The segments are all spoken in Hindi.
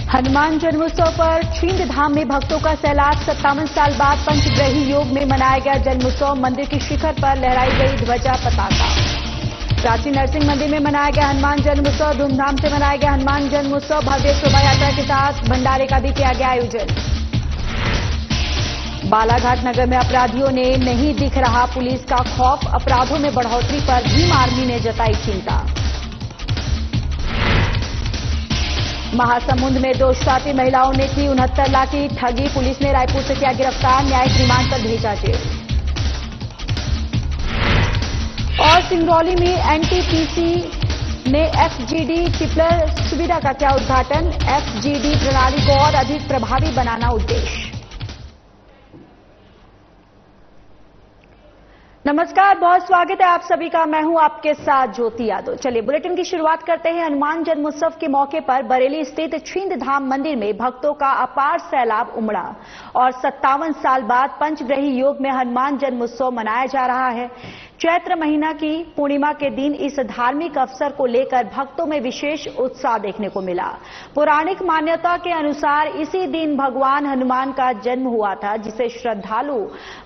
हनुमान जन्मोत्सव पर छिंद धाम में भक्तों का सैलाब। 57 साल बाद पंचग्रही योग में मनाया गया जन्मोत्सव। मंदिर की शिखर पर लहराई गई ध्वजा पताका। प्राचीन नरसिंह मंदिर में मनाया गया हनुमान जन्मोत्सव। धूमधाम से मनाया गया हनुमान जन्मोत्सव। भव्य शोभा यात्रा के साथ भंडारे का भी किया गया आयोजन। बालाघाट नगर में अपराधियों ने नहीं दिख रहा पुलिस का खौफ। अपराधों में बढ़ोतरी पर भीम आर्मी ने जताई चिंता। महासमुंद में 2 शराबी महिलाओं ने की 69 लाख की ठगी। पुलिस ने रायपुर से किया गिरफ्तार। न्यायिक रिमांड पर भेजा जेल। और सिंगरौली में एनटीपीसी ने एफजीडी टिप्लर सुविधा का किया उद्घाटन। एफजीडी प्रणाली को और अधिक प्रभावी बनाना उद्देश्य। नमस्कार, बहुत स्वागत है आप सभी का। मैं हूं आपके साथ ज्योति यादव। चलिए बुलेटिन की शुरुआत करते हैं। हनुमान जन्मोत्सव के मौके पर बरेली स्थित छिंद धाम मंदिर में भक्तों का अपार सैलाब उमड़ा और 57 साल बाद पंचग्रही योग में हनुमान जन्मोत्सव मनाया जा रहा है। चैत्र महीना की पूर्णिमा के दिन इस धार्मिक अवसर को लेकर भक्तों में विशेष उत्साह देखने को मिला। पौराणिक मान्यता के अनुसार इसी दिन भगवान हनुमान का जन्म हुआ था, जिसे श्रद्धालु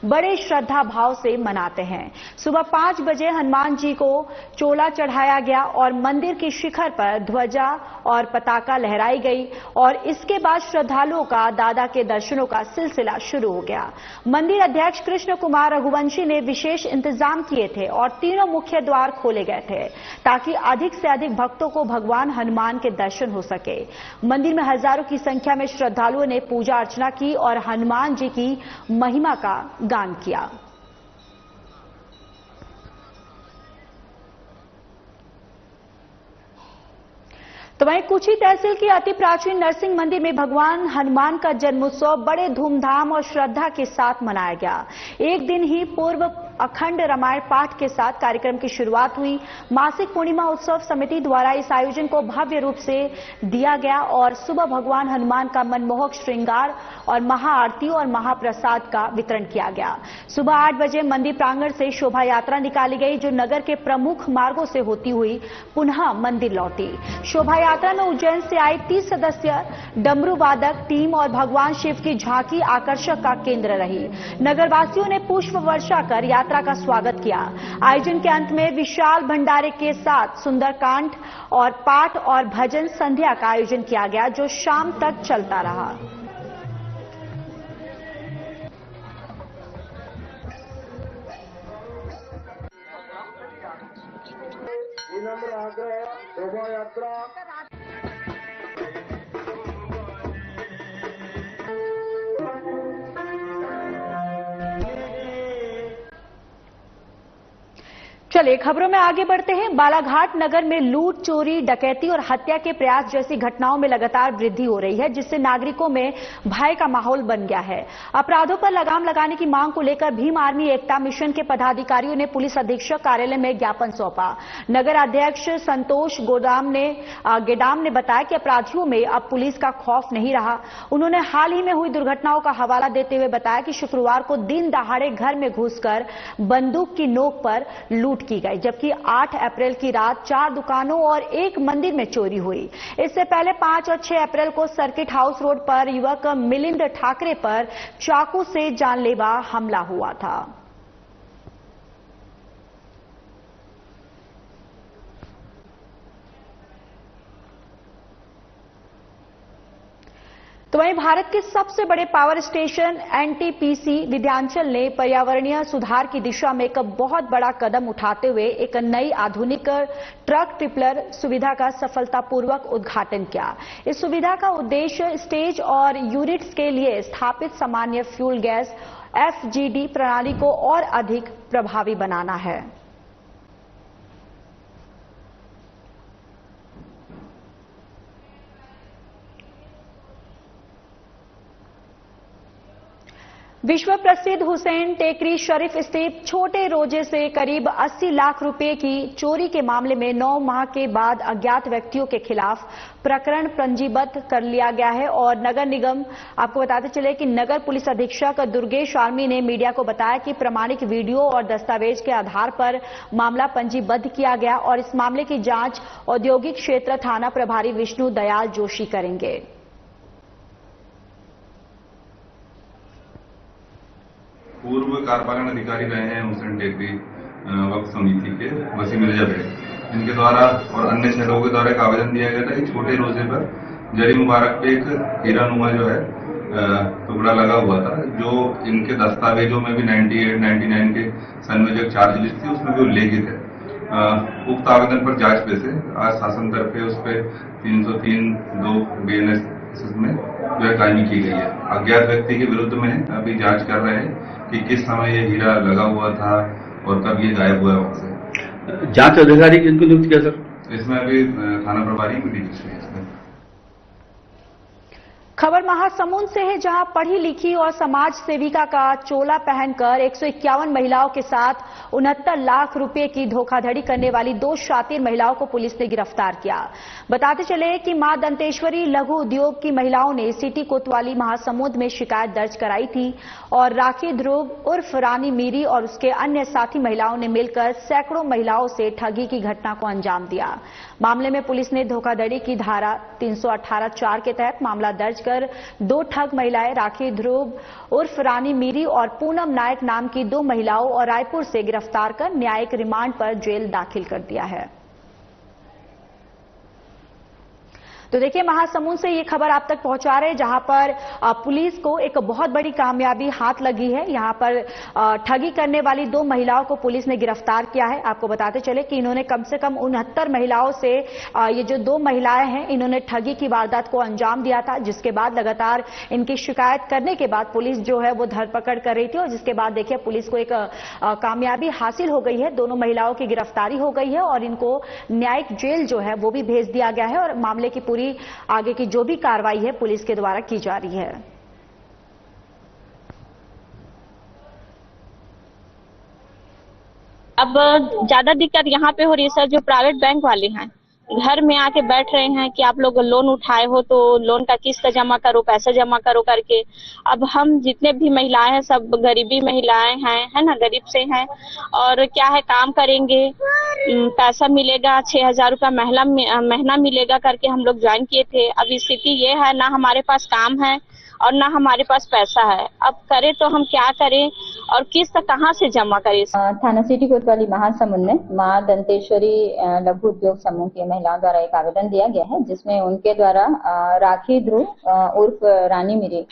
बड़े श्रद्धा भाव से मनाते हैं। सुबह 5 बजे हनुमान जी को चोला चढ़ाया गया और मंदिर की शिखर पर ध्वजा और पताका लहराई गई और इसके बाद श्रद्धालुओं का दादा के दर्शनों का सिलसिला शुरू हो गया। मंदिर अध्यक्ष कृष्ण कुमार रघुवंशी ने विशेष इंतजाम किए थे और तीनों मुख्य द्वार खोले गए थे ताकि अधिक से अधिक भक्तों को भगवान हनुमान के दर्शन हो सके। मंदिर में हजारों की संख्या में श्रद्धालुओं ने पूजा अर्चना की और हनुमान जी की महिमा का गान किया। तो वहीं कुची तहसील की अति प्राचीन नरसिंह मंदिर में भगवान हनुमान का जन्मोत्सव बड़े धूमधाम और श्रद्धा के साथ मनाया गया। एक दिन ही पूर्व अखंड रामायण पाठ के साथ कार्यक्रम की शुरुआत हुई। मासिक पूर्णिमा उत्सव समिति द्वारा इस आयोजन को भव्य रूप से दिया गया और सुबह भगवान हनुमान का मनमोहक श्रृंगार और महाआरती और महाप्रसाद का वितरण किया गया। सुबह 8 बजे मंदिर प्रांगण से शोभा यात्रा निकाली गई, जो नगर के प्रमुख मार्गों से होती हुई पुनः मंदिर लौटी। शोभा यात्रा में उज्जैन से आई 30 सदस्य डमरू वादक टीम और भगवान शिव की झांकी आकर्षक का केंद्र रही। नगरवासियों ने पुष्प वर्षा कर यात्रा का स्वागत किया। आयोजन के अंत में विशाल भंडारे के साथ सुंदरकांड और पाठ और भजन संध्या का आयोजन किया गया, जो शाम तक चलता रहा। विनम्र आग्रह शोभा यात्रा चलिए खबरों में आगे बढ़ते हैं। बालाघाट नगर में लूट, चोरी, डकैती और हत्या के प्रयास जैसी घटनाओं में लगातार वृद्धि हो रही है, जिससे नागरिकों में भय का माहौल बन गया है। अपराधों पर लगाम लगाने की मांग को लेकर भीम आर्मी एकता मिशन के पदाधिकारियों ने पुलिस अधीक्षक कार्यालय में ज्ञापन सौंपा। नगर अध्यक्ष संतोष गेडाम ने बताया कि अपराधियों में अब पुलिस का खौफ नहीं रहा। उन्होंने हाल ही में हुई दुर्घटनाओं का हवाला देते हुए बताया कि शुक्रवार को दिन दहाड़े घर में घुसकर बंदूक की नोक पर लूट की गई, जबकि 8 अप्रैल की रात 4 दुकानों और 1 मंदिर में चोरी हुई। इससे पहले 5 और 6 अप्रैल को सर्किट हाउस रोड पर युवक मिलिंद ठाकरे पर चाकू से जानलेवा हमला हुआ था। तो वहीं भारत के सबसे बड़े पावर स्टेशन एनटीपीसी विंध्याचल ने पर्यावरणीय सुधार की दिशा में एक बहुत बड़ा कदम उठाते हुए एक नई आधुनिक ट्रक ट्रिपलर सुविधा का सफलतापूर्वक उद्घाटन किया। इस सुविधा का उद्देश्य स्टेज और यूनिट्स के लिए स्थापित सामान्य फ्यूल गैस एफजीडी प्रणाली को और अधिक प्रभावी बनाना है। विश्व प्रसिद्ध हुसैन टेकरी शरीफ स्थित छोटे रोजे से करीब 80 लाख रुपए की चोरी के मामले में 9 माह के बाद अज्ञात व्यक्तियों के खिलाफ प्रकरण पंजीबद्ध कर लिया गया है। और नगर निगम, आपको बताते चले कि नगर पुलिस अधीक्षक दुर्गेश आर्मी ने मीडिया को बताया कि प्रमाणिक वीडियो और दस्तावेज के आधार पर मामला पंजीबद्ध किया गया और इस मामले की जांच औद्योगिक क्षेत्र थाना प्रभारी विष्णु दयाल जोशी करेंगे। पूर्व कार्यपालन अधिकारी रहे हैं हुसैन टेकरी वक्फ समिति के वसीम मिर्जा भाई, इनके द्वारा और अन्य 6 लोगों के द्वारा एक आवेदन दिया गया था कि छोटे रोजे पर जरी मुबारक पे एक हीरानुमा जो है टुकड़ा लगा हुआ था, जो इनके दस्तावेजों में भी 98, 99 के संयोजक चार्ज लिस्ट थी, उसमें भी उल्लेखित है। उक्त आवेदन पर जांच पे से आज शासन तरफे उस पर 303(2) BNS में जो है कार्रवाई की गई है। अज्ञात व्यक्ति के विरुद्ध में अभी जांच कर रहे हैं कि किस समय ये हीरा लगा हुआ था और कब ये गायब हुआ है वहां से। जांच अधिकारी किनको नियुक्त किया सर? इसमें अभी थाना प्रभारी डीजीपी है। खबर महासमुंद से है, जहां पढ़ी लिखी और समाज सेविका का चोला पहनकर 151 महिलाओं के साथ 69 लाख रुपए की धोखाधड़ी करने वाली 2 शातिर महिलाओं को पुलिस ने गिरफ्तार किया। बताते चले कि मां दंतेश्वरी लघु उद्योग की महिलाओं ने सिटी कोतवाली महासमुंद में शिकायत दर्ज कराई थी और राखी ध्रुव उर्फ रानी मीरी और उसके अन्य साथी महिलाओं ने मिलकर सैकड़ों महिलाओं से ठगी की घटना को अंजाम दिया। मामले में पुलिस ने धोखाधड़ी की धारा 318(4) के तहत मामला दर्ज कर 2 ठग महिलाएं राखी ध्रुव उर्फ रानी मीरी और पूनम नायक नाम की 2 महिलाओं और रायपुर से गिरफ्तार कर न्यायिक रिमांड पर जेल दाखिल कर दिया है। तो देखिए, महासमुंद से ये खबर आप तक पहुंचा रहे हैं, जहां पर पुलिस को एक बहुत बड़ी कामयाबी हाथ लगी है। यहां पर ठगी करने वाली 2 महिलाओं को पुलिस ने गिरफ्तार किया है। आपको बताते चले कि इन्होंने कम से कम 69 महिलाओं से ये जो 2 महिलाएं हैं, इन्होंने ठगी की वारदात को अंजाम दिया था, जिसके बाद लगातार इनकी शिकायत करने के बाद पुलिस जो है वो धरपकड़ कर रही थी और जिसके बाद देखिए पुलिस को एक कामयाबी हासिल हो गई है। दोनों महिलाओं की गिरफ्तारी हो गई है और इनको न्यायिक जेल जो है वो भी भेज दिया गया है और मामले की आगे की जो भी कार्रवाई है पुलिस के द्वारा की जा रही है। अब ज्यादा दिक्कत यहाँ पे हो रही है सर, जो प्राइवेट बैंक वाले हैं घर में आके बैठ रहे हैं कि आप लोग लोन उठाए हो तो लोन का किस्त जमा करो, पैसा जमा करो करके। अब हम जितने भी महिलाएं हैं सब गरीबी महिलाएं हैं, है ना, गरीब से हैं और क्या है काम करेंगे पैसा मिलेगा 6,000 रुपया महीना मिलेगा करके हम लोग ज्वाइन किए थे। अब स्थिति ये है ना हमारे पास काम है और ना हमारे पास पैसा है। अब करें तो हम क्या करें और किस्त कहाँ से जमा करें? थाना सिटी कोतवाली महासमुंद में मां दंतेश्वरी लघु उद्योग समूह की महिलाओं द्वारा एक आवेदन दिया गया है, जिसमें उनके द्वारा राखी ध्रुव उर्फ रानी मीरी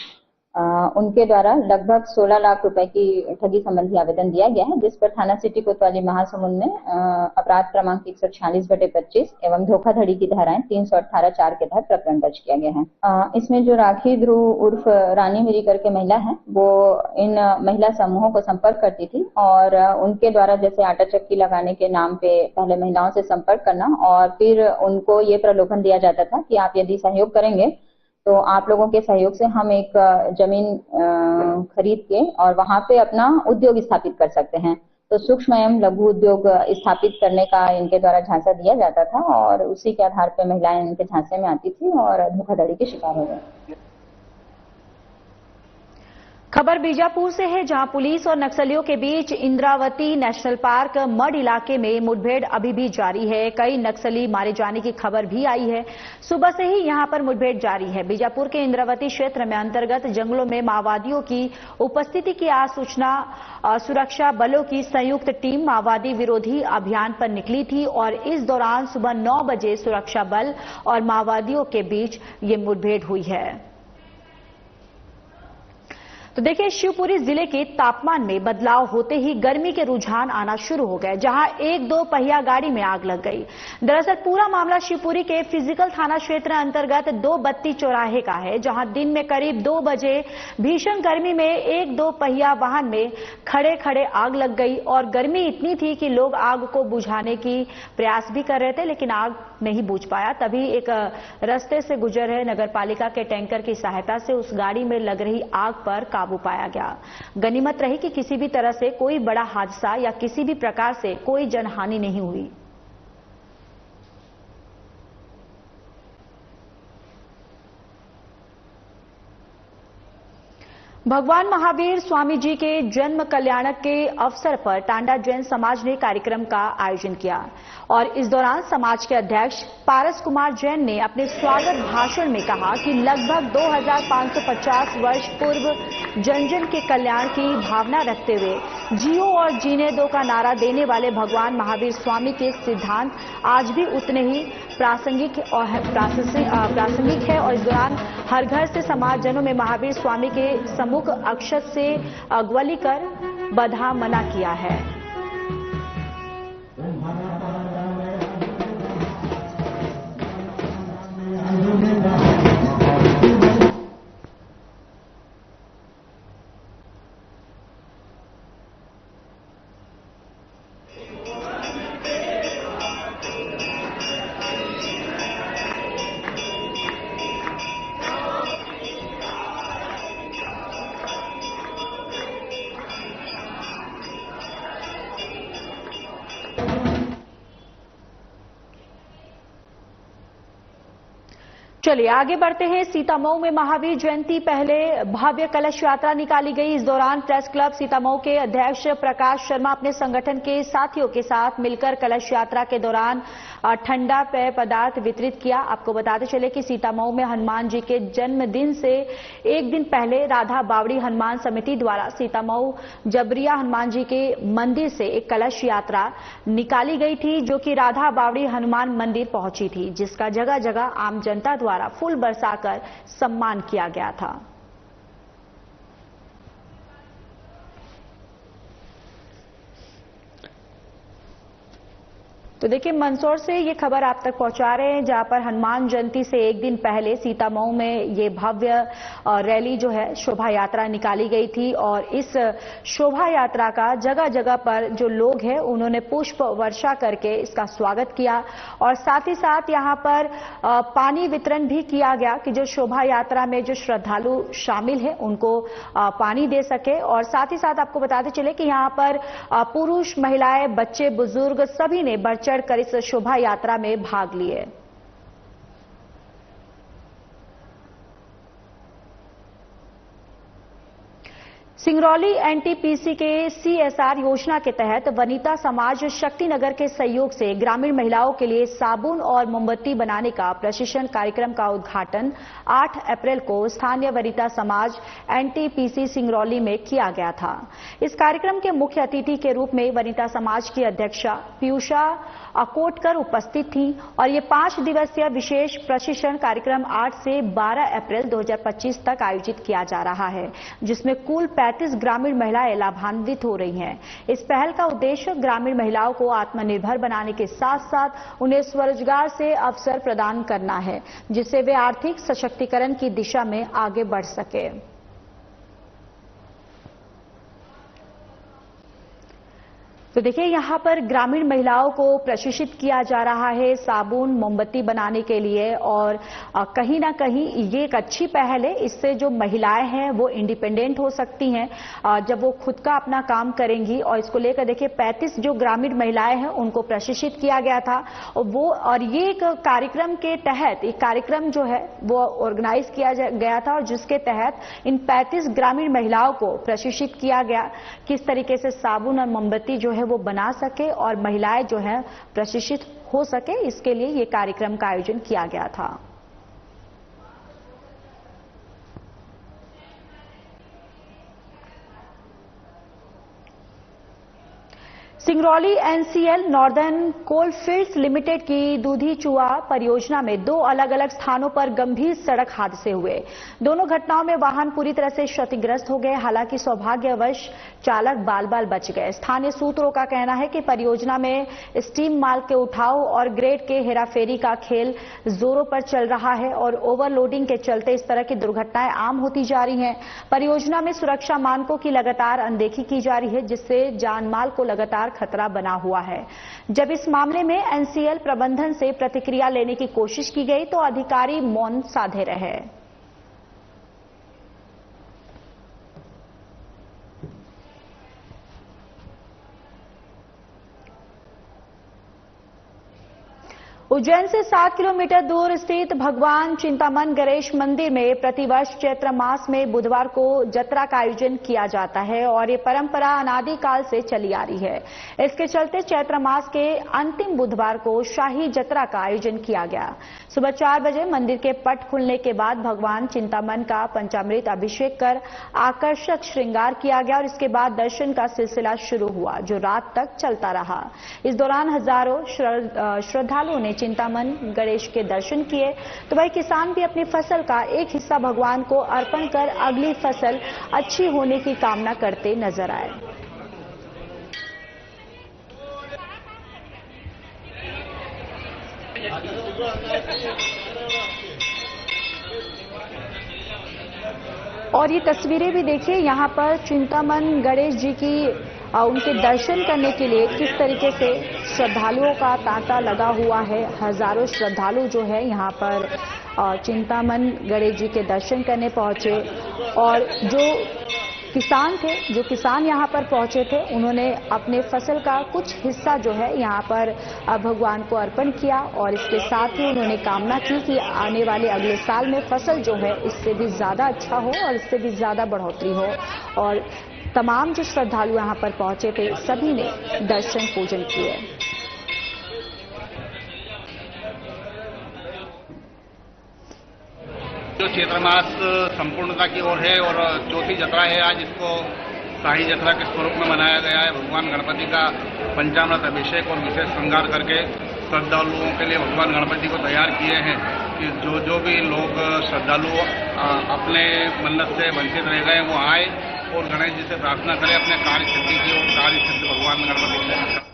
उनके द्वारा लगभग 16 लाख रुपए की ठगी संबंधी आवेदन दिया गया है, जिस पर थाना सिटी कोतवाली महासमुंद में अपराध क्रमांक 146/25 एवं धोखाधड़ी की धाराएं 318(4) के तहत प्रकरण दर्ज किया गया है। इसमें जो राखी ध्रुव उर्फ रानी मीरी करके महिला है, वो इन महिला समूहों को संपर्क करती थी और उनके द्वारा जैसे आटा चक्की लगाने के नाम पे पहले महिलाओं से संपर्क करना और फिर उनको ये प्रलोभन दिया जाता था कि आप यदि सहयोग करेंगे तो आप लोगों के सहयोग से हम एक जमीन खरीद के और वहां पे अपना उद्योग स्थापित कर सकते हैं। तो सूक्ष्म एवं लघु उद्योग स्थापित करने का इनके द्वारा झांसा दिया जाता था और उसी के आधार पर महिलाएं इनके झांसे में आती थी और धोखाधड़ी के शिकार हो गई। खबर बीजापुर से है, जहां पुलिस और नक्सलियों के बीच इंद्रावती नेशनल पार्क मड इलाके में मुठभेड़ अभी भी जारी है। कई नक्सली मारे जाने की खबर भी आई है। सुबह से ही यहां पर मुठभेड़ जारी है। बीजापुर के इंद्रावती क्षेत्र में अंतर्गत जंगलों में माओवादियों की उपस्थिति की आज सूचना सुरक्षा बलों की संयुक्त टीम माओवादी विरोधी अभियान पर निकली थी और इस दौरान सुबह 9 बजे सुरक्षा बल और माओवादियों के बीच ये मुठभेड़ हुई है। तो देखिए, शिवपुरी जिले के तापमान में बदलाव होते ही गर्मी के रुझान आना शुरू हो गए, जहां 1-2 पहिया गाड़ी में आग लग गई। दरअसल पूरा मामला शिवपुरी के फिजिकल थाना क्षेत्र अंतर्गत 2 बत्ती चौराहे का है, जहां दिन में करीब 2 बजे भीषण गर्मी में 1-2 पहिया वाहन में खड़े खड़े आग लग गई और गर्मी इतनी थी कि लोग आग को बुझाने की प्रयास भी कर रहे थे, लेकिन आग नहीं बुझ पाया। तभी एक रास्ते से गुजर रहे नगर पालिका के टैंकर की सहायता से उस गाड़ी में लग रही आग पर काबू पाया गया। गनीमत रही कि किसी भी तरह से कोई बड़ा हादसा या किसी भी प्रकार से कोई जनहानि नहीं हुई। भगवान महावीर स्वामी जी के जन्म कल्याणक के अवसर पर टांडा जैन समाज ने कार्यक्रम का आयोजन किया और इस दौरान समाज के अध्यक्ष पारस कुमार जैन ने अपने स्वागत भाषण में कहा कि लगभग 2550 वर्ष पूर्व जन जन के कल्याण की भावना रखते हुए जियो और जीने दो का नारा देने वाले भगवान महावीर स्वामी के सिद्धांत आज भी उतने ही प्रासंगिक है और इस दौरान हर घर से समाजजनों में महावीर स्वामी के सम्मुख अक्षत से अगवली कर बधा मना किया है। चलिए आगे बढ़ते हैं। सीतामऊ में महावीर जयंती पहले भव्य कलश यात्रा निकाली गई। इस दौरान प्रेस क्लब सीतामऊ के अध्यक्ष प्रकाश शर्मा अपने संगठन के साथियों के साथ मिलकर कलश यात्रा के दौरान ठंडा पेय पदार्थ वितरित किया। आपको बताते चले कि सीतामऊ में हनुमान जी के जन्मदिन से एक दिन पहले राधा बावड़ी हनुमान समिति द्वारा सीतामऊ जबरिया हनुमान जी के मंदिर से एक कलश यात्रा निकाली गई थी, जो कि राधा बावड़ी हनुमान मंदिर पहुंची थी, जिसका जगह जगह आम जनता द्वारा फूल बरसाकर सम्मान किया गया था। तो देखिए, मंदसौर से ये खबर आप तक पहुंचा रहे हैं, जहां पर हनुमान जयंती से एक दिन पहले सीतामऊ में ये भव्य रैली जो है शोभा यात्रा निकाली गई थी और इस शोभा यात्रा का जगह जगह पर जो लोग हैं उन्होंने पुष्प वर्षा करके इसका स्वागत किया और साथ ही साथ यहां पर पानी वितरण भी किया गया कि जो शोभा यात्रा में जो श्रद्धालु शामिल हैं उनको पानी दे सके। और साथ ही साथ आपको बताते चले कि यहां पर पुरुष, महिलाएं, बच्चे, बुजुर्ग सभी ने बढ़ चढ़कर इस शोभा यात्रा में भाग लिए। सिंगरौली एनटीपीसी के सीएसआर योजना के तहत वनिता समाज शक्तिनगर के सहयोग से ग्रामीण महिलाओं के लिए साबुन और मोमबत्ती बनाने का प्रशिक्षण कार्यक्रम का उद्घाटन 8 अप्रैल को स्थानीय वनिता समाज एनटीपीसी सिंगरौली में किया गया था। इस कार्यक्रम के मुख्य अतिथि के रूप में वनिता समाज की अध्यक्षा पीयूषा अकोटकर उपस्थित थी और ये 5 दिवसीय विशेष प्रशिक्षण कार्यक्रम 8 से 12 अप्रैल 2025 तक आयोजित किया जा रहा है, जिसमें कुल 35 ग्रामीण महिलाएं लाभान्वित हो रही हैं। इस पहल का उद्देश्य ग्रामीण महिलाओं को आत्मनिर्भर बनाने के साथ साथ उन्हें स्वरोजगार से अवसर प्रदान करना है, जिससे वे आर्थिक सशक्तिकरण की दिशा में आगे बढ़ सके। तो देखिए, यहां पर ग्रामीण महिलाओं को प्रशिक्षित किया जा रहा है साबुन मोमबत्ती बनाने के लिए और कहीं ना कहीं ये एक अच्छी पहल है। इससे जो महिलाएं हैं वो इंडिपेंडेंट हो सकती हैं जब वो खुद का अपना काम करेंगी। और इसको लेकर देखिए 35 जो ग्रामीण महिलाएं हैं उनको प्रशिक्षित किया गया था और ये एक कार्यक्रम के तहत एक कार्यक्रम जो है वो ऑर्गेनाइज किया गया था और जिसके तहत इन 35 ग्रामीण महिलाओं को प्रशिक्षित किया गया किस तरीके से साबुन और मोमबत्ती जो है वो बना सके और महिलाएं जो है प्रशिक्षित हो सके। इसके लिए ये कार्यक्रम का आयोजन किया गया था। Singrauli NCL northern coalfields limited की दूधी चुआ परियोजना में 2 अलग अलग स्थानों पर गंभीर सड़क हादसे हुए। दोनों घटनाओं में वाहन पूरी तरह से क्षतिग्रस्त हो गए। हालांकि सौभाग्यवश चालक बाल-बाल बच गए। स्थानीय सूत्रों का कहना है कि परियोजना में स्टीम माल के उठाव और ग्रेड के हेराफेरी का खेल जोरों पर चल रहा है और ओवरलोडिंग के चलते इस तरह की दुर्घटनाएं आम होती जा रही हैं। परियोजना में सुरक्षा मानकों की लगातार अनदेखी की जा रही है, जिससे जानमाल को लगातार खतरा बना हुआ है। जब इस मामले में एनसीएल प्रबंधन से प्रतिक्रिया लेने की कोशिश की गई तो अधिकारी मौन साधे रहे। उज्जैन से 7 किलोमीटर दूर स्थित भगवान चिंतामन गणेश मंदिर में प्रतिवर्ष चैत्र मास में बुधवार को जत्रा का आयोजन किया जाता है और ये परंपरा अनादिकाल से चली आ रही है। इसके चलते चैत्र मास के अंतिम बुधवार को शाही जत्रा का आयोजन किया गया। सुबह 4 बजे मंदिर के पट खुलने के बाद भगवान चिंतामन का पंचामृत अभिषेक कर आकर्षक श्रृंगार किया गया और इसके बाद दर्शन का सिलसिला शुरू हुआ, जो रात तक चलता रहा। इस दौरान हजारों श्रद्धालुओं ने चिंतामन गणेश के दर्शन किए, तो वही किसान भी अपनी फसल का एक हिस्सा भगवान को अर्पण कर अगली फसल अच्छी होने की कामना करते नजर आए। और ये तस्वीरें भी देखिए, यहाँ पर चिंतामन गणेश जी की उनके दर्शन करने के लिए किस तरीके से श्रद्धालुओं का तांता लगा हुआ है। हजारों श्रद्धालु जो है यहाँ पर चिंतामन गणेश जी के दर्शन करने पहुंचे और जो किसान यहाँ पर पहुंचे थे, उन्होंने अपने फसल का कुछ हिस्सा जो है यहाँ पर भगवान को अर्पण किया और इसके साथ ही उन्होंने कामना की कि आने वाले अगले साल में फसल जो है इससे भी ज्यादा अच्छा हो और इससे भी ज्यादा बढ़ोतरी हो। और तमाम जो श्रद्धालु यहाँ पर पहुंचे थे, सभी ने दर्शन पूजन किए। जो चैत्र मास संपूर्णता की ओर है और चौथी जत्रा है, आज इसको शाही जत्रा के स्वरूप में मनाया गया है। भगवान गणपति का पंचामृत अभिषेक और विशेष श्रृंगार करके श्रद्धालुओं के लिए भगवान गणपति को तैयार किए हैं कि जो भी लोग श्रद्धालु अपने मन्नत से वंचित रह गए वो आए और गणेश जी से प्रार्थना करें अपने कार्य सिद्धि की और कार्य सिद्ध भगवान गणपति से।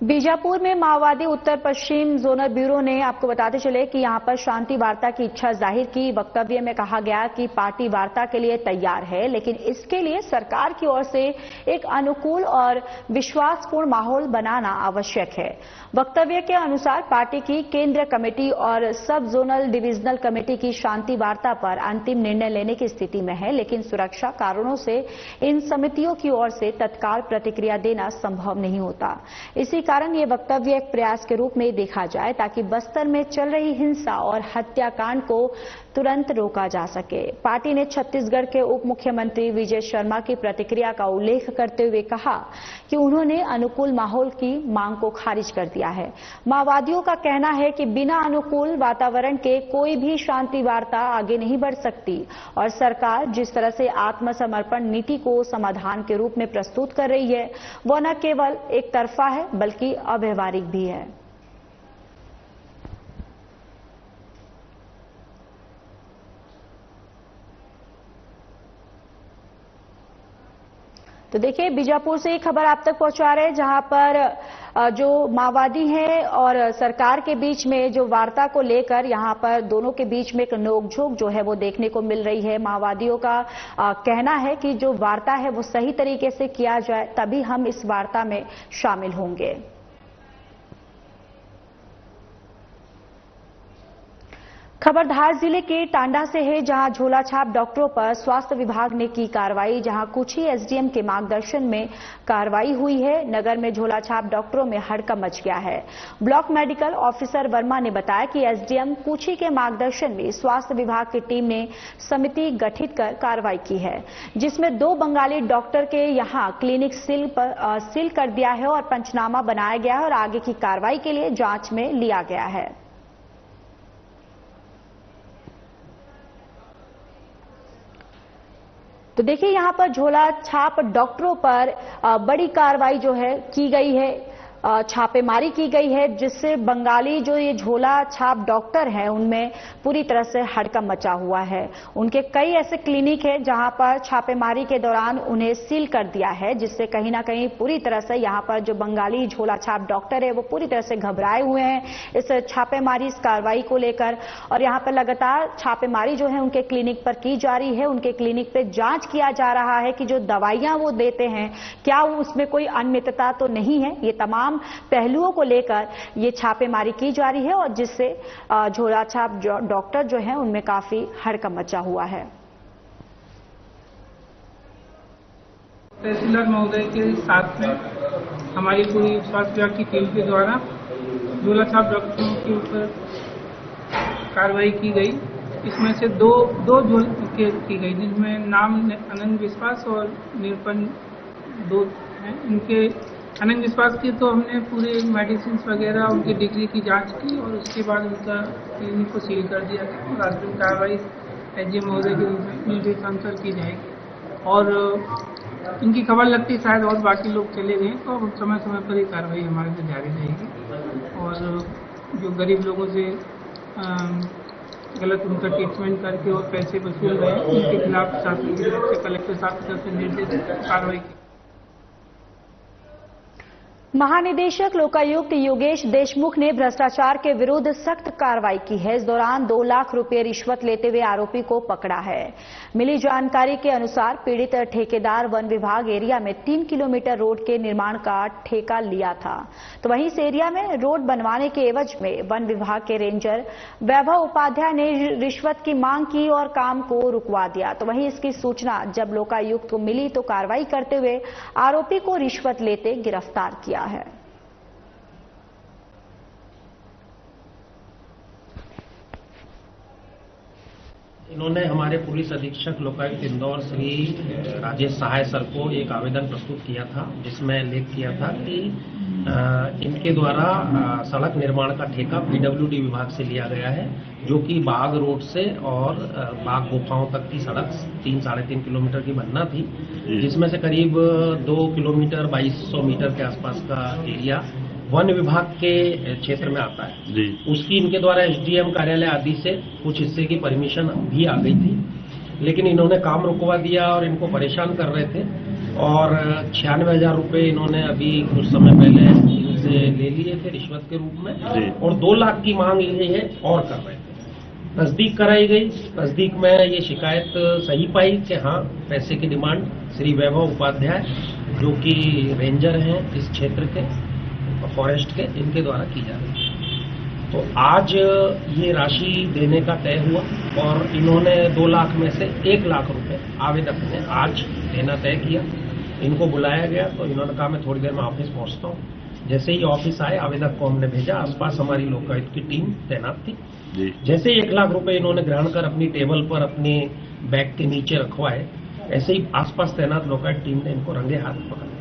बीजापुर में माओवादी उत्तर पश्चिम जोनल ब्यूरो ने आपको बताते चले कि यहां पर शांति वार्ता की इच्छा जाहिर की। वक्तव्य में कहा गया कि पार्टी वार्ता के लिए तैयार है, लेकिन इसके लिए सरकार की ओर से एक अनुकूल और विश्वासपूर्ण माहौल बनाना आवश्यक है। वक्तव्य के अनुसार पार्टी की केंद्रीय कमेटी और सब जोनल डिविजनल कमेटी की शांति वार्ता पर अंतिम निर्णय लेने की स्थिति में है, लेकिन सुरक्षा कारणों से इन समितियों की ओर से तत्काल प्रतिक्रिया देना संभव नहीं होता। इसी कारण ये वक्तव्य एक प्रयास के रूप में देखा जाए ताकि बस्तर में चल रही हिंसा और हत्याकांड को तुरंत रोका जा सके। पार्टी ने छत्तीसगढ़ के उप मुख्यमंत्री विजय शर्मा की प्रतिक्रिया का उल्लेख करते हुए कहा कि उन्होंने अनुकूल माहौल की मांग को खारिज कर दिया है। माओवादियों का कहना है कि बिना अनुकूल वातावरण के कोई भी शांति वार्ता आगे नहीं बढ़ सकती और सरकार जिस तरह से आत्मसमर्पण नीति को समाधान के रूप में प्रस्तुत कर रही है, वह न केवल एक तरफा है बल्कि अव्यवहारिक भी है। तो देखिए, बीजापुर से एक खबर आप तक पहुंचा रहे हैं, जहां पर जो माओवादी हैं और सरकार के बीच में जो वार्ता को लेकर यहां पर दोनों के बीच में एक नोकझोंक जो है वो देखने को मिल रही है। माओवादियों का कहना है कि जो वार्ता है वो सही तरीके से किया जाए, तभी हम इस वार्ता में शामिल होंगे। खबर धार जिले के टांडा से है, जहां झोला छाप डॉक्टरों पर स्वास्थ्य विभाग ने की कार्रवाई। जहां कुछी एसडीएम के मार्गदर्शन में कार्रवाई हुई है। नगर में झोला छाप डॉक्टरों में हड़कंप मच गया है। ब्लॉक मेडिकल ऑफिसर वर्मा ने बताया कि एसडीएम कुछी के मार्गदर्शन में स्वास्थ्य विभाग की टीम ने समिति गठित कर कार्रवाई की है, जिसमें 2 बंगाली डॉक्टर के यहां क्लिनिक सील कर दिया है और पंचनामा बनाया गया है और आगे की कार्रवाई के लिए जांच में लिया गया है। तो देखिए, यहां पर झोला छाप डॉक्टरों पर बड़ी कार्रवाई जो है की गई है, छापेमारी की गई है, जिससे बंगाली जो ये झोला छाप डॉक्टर हैं उनमें पूरी तरह से हड़कंप मचा हुआ है। उनके कई ऐसे क्लिनिक हैं जहां पर छापेमारी के दौरान उन्हें सील कर दिया है, जिससे कहीं ना कहीं पूरी तरह से यहां पर जो बंगाली झोला छाप डॉक्टर है वो पूरी तरह से घबराए हुए हैं इस छापेमारी, इस कार्रवाई को लेकर। और यहां पर लगातार छापेमारी जो है उनके क्लिनिक पर की जा रही है। उनके क्लिनिक पे जांच किया जा रहा है कि जो दवाइयां वो देते हैं क्या उसमें कोई अनियमितता तो नहीं है। ये तमाम पहलुओं को लेकर ये छापेमारी की जा रही है और जिससे झोला छाप डॉक्टर जो हैं उनमें काफी हड़कंप मचा हुआ है। तहसीलदार महोदय के साथ में हमारी पूरी स्वास्थ्य विभाग की टीम के द्वारा झोला छाप डॉक्टरों के ऊपर कार्रवाई की गई। इसमें से दो झोल की गई, जिसमें नाम अनंत विश्वास और निरपन 2 हैं। इनके अनंत विश्वास की तो हमने पूरे मेडिसिन वगैरह उनकी डिग्री की जांच की और उसके बाद उनका क्लिनिक को सील कर दिया गया और राष्ट्रीय कार्रवाई एसडीएम महोदय के निर्देशानुसार की जाएगी। और इनकी खबर लगती शायद और बाकी लोग चले गए तो समय समय पर ये कार्रवाई हमारे से जारी रहेगी। और जो गरीब लोगों से गलत उनका ट्रीटमेंट करके और पैसे वसूल रहे हैं उनके खिलाफ शासन की तरफ से कलेक्टर साहब की तरफ से निर्देश कार्रवाई की। महानिदेशक लोकायुक्त योगेश देशमुख ने भ्रष्टाचार के विरुद्ध सख्त कार्रवाई की है। इस दौरान 2 लाख रुपए रिश्वत लेते हुए आरोपी को पकड़ा है। मिली जानकारी के अनुसार पीड़ित ठेकेदार वन विभाग एरिया में 3 किलोमीटर रोड के निर्माण का ठेका लिया था, तो वहीं इस एरिया में रोड बनवाने के एवज में वन विभाग के रेंजर वैभव उपाध्याय ने रिश्वत की मांग की और काम को रुकवा दिया। तो वहीं इसकी सूचना जब लोकायुक्त को मिली तो कार्रवाई करते हुए आरोपी को रिश्वत लेते गिरफ्तार किया है। इन्होंने हमारे पुलिस अधीक्षक लोकायुक्त इंदौर श्री राजेश सहाय सर को एक आवेदन प्रस्तुत किया था, जिसमें उल्लेख किया था कि इनके द्वारा सड़क निर्माण का ठेका पीडब्ल्यूडी विभाग से लिया गया है, जो कि बाग रोड से और बाग गुफाओं तक की सड़क 3-3.5 किलोमीटर की बनना थी, जिसमें से करीब 2 किलोमीटर 2200 मीटर के आसपास का एरिया वन विभाग के क्षेत्र में आता है। उसकी इनके द्वारा एसडीएम कार्यालय आदि से कुछ हिस्से की परमिशन भी आ गई थी, लेकिन इन्होंने काम रुकवा दिया और इनको परेशान कर रहे थे और 96,000 रुपए इन्होंने अभी कुछ समय पहले इनसे ले लिए थे रिश्वत के रूप में और 2 लाख की मांग ये है और कर रहे थे। तस्दीक कराई गई। तस्दीक में ये शिकायत सही पाई कि हाँ, पैसे की डिमांड श्री वैभव उपाध्याय जो कि रेंजर हैं इस क्षेत्र के फॉरेस्ट के, इनके द्वारा की जा रही है। तो आज ये राशि देने का तय हुआ और इन्होंने 2 लाख में से 1 लाख रुपए आवेदक ने आज देना तय किया। इनको बुलाया गया तो इन्होंने कहा मैं थोड़ी देर में ऑफिस पहुंचता हूं। जैसे ही ऑफिस आए आवेदक को हमने भेजा, आसपास हमारी लोकायुक्त की टीम तैनात थी। जैसे ही 1 लाख रुपए इन्होंने ग्रहण कर अपनी टेबल पर अपने बैग के नीचे रखवाए, ऐसे ही आसपास तैनात लोकायुक्त टीम ने इनको रंगे हाथ पकड़ लिया।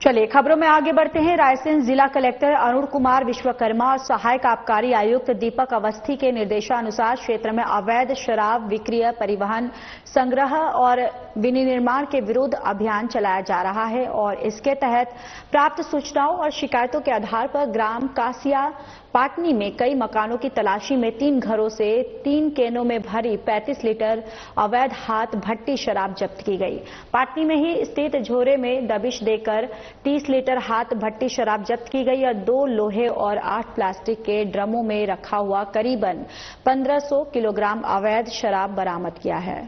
चलिए खबरों में आगे बढ़ते हैं। रायसेन जिला कलेक्टर अरुण कुमार विश्वकर्मा और सहायक आबकारी आयुक्त दीपक अवस्थी के निर्देशानुसार क्षेत्र में अवैध शराब विक्रय, परिवहन, संग्रह और विनिर्माण के विरुद्ध अभियान चलाया जा रहा है और इसके तहत प्राप्त सूचनाओं और शिकायतों के आधार पर ग्राम कासिया पाटनी में कई मकानों की तलाशी में 3 घरों से 3 कैनों में भरी 35 लीटर अवैध हाथ भट्टी शराब जब्त की गई। पाटनी में ही स्थित झोरे में दबिश देकर 30 लीटर हाथ भट्टी शराब जब्त की गई और 2 लोहे और 8 प्लास्टिक के ड्रमों में रखा हुआ करीबन 1500 किलोग्राम अवैध शराब बरामद किया है।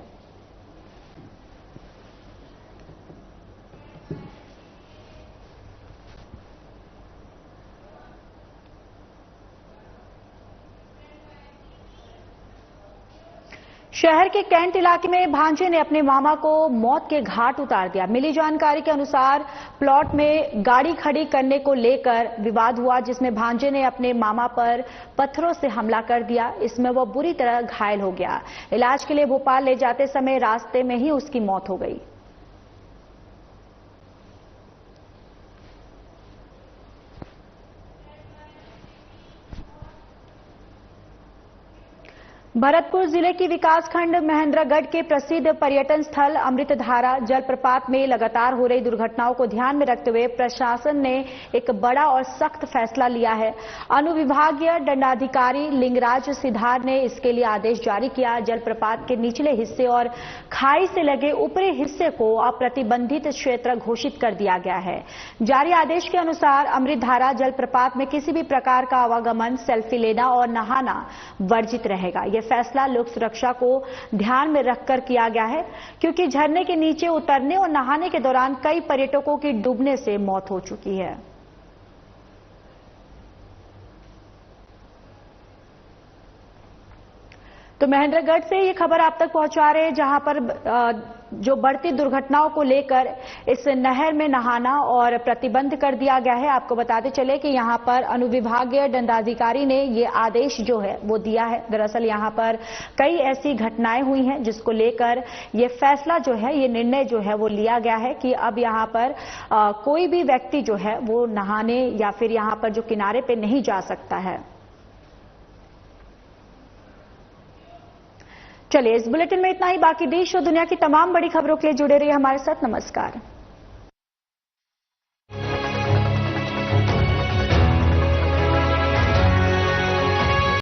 शहर के कैंट इलाके में भांजे ने अपने मामा को मौत के घाट उतार दिया। मिली जानकारी के अनुसार प्लॉट में गाड़ी खड़ी करने को लेकर विवाद हुआ, जिसमें भांजे ने अपने मामा पर पत्थरों से हमला कर दिया। इसमें वह बुरी तरह घायल हो गया। इलाज के लिए भोपाल ले जाते समय रास्ते में ही उसकी मौत हो गई। भरतपुर जिले की विकासखंड महेंद्रगढ़ के प्रसिद्ध पर्यटन स्थल अमृतधारा जलप्रपात में लगातार हो रही दुर्घटनाओं को ध्यान में रखते हुए प्रशासन ने एक बड़ा और सख्त फैसला लिया है। अनुविभागीय दंडाधिकारी लिंगराज सिद्धार ने इसके लिए आदेश जारी किया। जलप्रपात के निचले हिस्से और खाई से लगे ऊपरी हिस्से को अप्रतिबंधित क्षेत्र घोषित कर दिया गया है। जारी आदेश के अनुसार अमृतधारा जलप्रपात में किसी भी प्रकार का आवागमन, सेल्फी लेना और नहाना वर्जित रहेगा। फैसला लोक सुरक्षा को ध्यान में रखकर किया गया है, क्योंकि झरने के नीचे उतरने और नहाने के दौरान कई पर्यटकों की डूबने से मौत हो चुकी है। तो महेंद्रगढ़ से ये खबर आप तक पहुंचा रहे हैं, जहां पर जो बढ़ती दुर्घटनाओं को लेकर इस नहर में नहाना और प्रतिबंध कर दिया गया है। आपको बताते चले कि यहां पर अनुविभागीय दंडाधिकारी ने ये आदेश जो है वो दिया है। दरअसल यहां पर कई ऐसी घटनाएं हुई हैं जिसको लेकर ये फैसला जो है, ये निर्णय जो है वो लिया गया है कि अब यहां पर कोई भी व्यक्ति जो है वो नहाने या फिर यहां पर जो किनारे पे नहीं जा सकता है। चलिए, इस बुलेटिन में इतना ही। बाकी देश और दुनिया की तमाम बड़ी खबरों के लिए जुड़े रहिए हमारे साथ। नमस्कार।